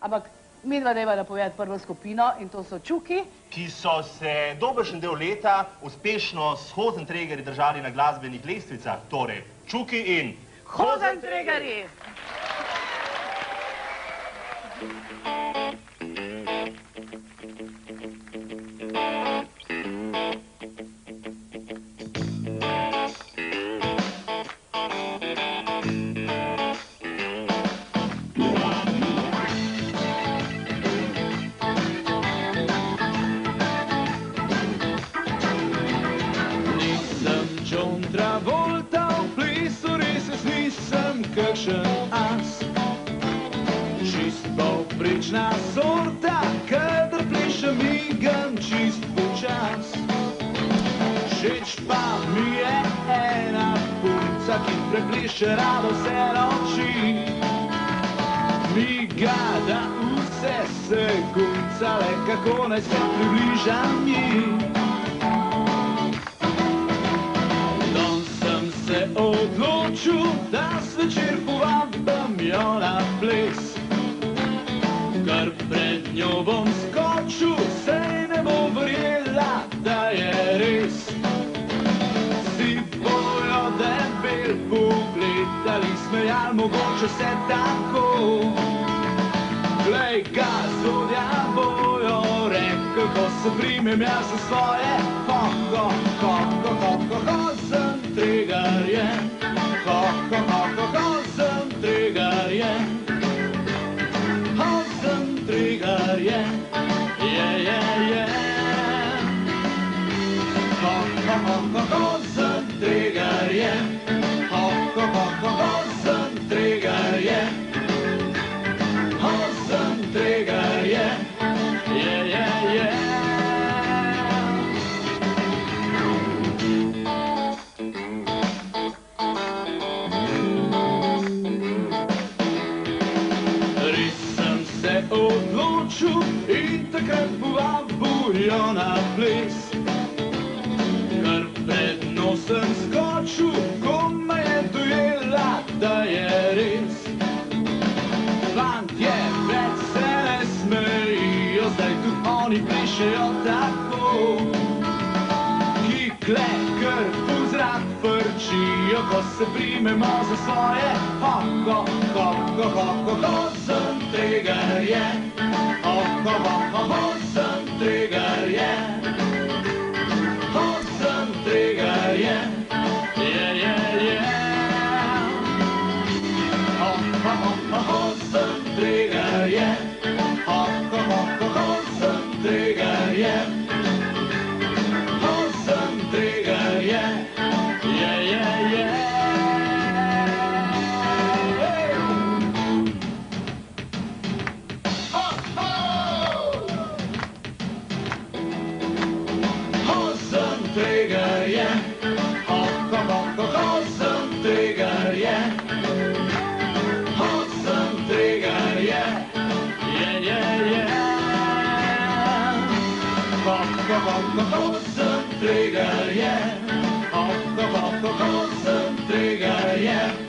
ampak midva dajva napovedati prvo skupino in to so Čuki, ki so se dobršen del leta uspešno s Hozentregarji držali na glasbenih lestvicah, torej Čuki in Hozentregarji. Travolta v plesu, res nisem kakšen as. Čist povprečna sorta, kadar plešem migam čist počas. Všeč pa mi je ena punca, ki prepleše rado vse noči. Miga, da vse se gunca, le kako naj se približam ji. Se odločil, da zvečer povabim jo na ples. Kar pred njo bom skočil, saj ne bo verjela, da je res. Si bojo debel pogled ali smejal, mogoče se tako. Glej ga, zodja bojo rekel, ko se primem jaz za svoje. Hozentregarje, Hozentregarje, Hozentregarje, je. Hozentregarje, Hozentregarje, Hozentregarje, je. Odločil in takrat povabil jo na ples. Kar pred nosem skočil, ko me je dojela, da je res. Fantje več se ne smejijo, zdaj tudi oni plešejo tako. Kikle krpu zrak frčijo, ko se primemo za svoje. Hozentregarje, Hozentregarje, Hozentregarje, je. Hozentregarje, Hozentregarje, Hozentregarje, je. Hozentregarje, Hozentregarje, Hozentregarje, je. Hozentregarje, Hozentregarje.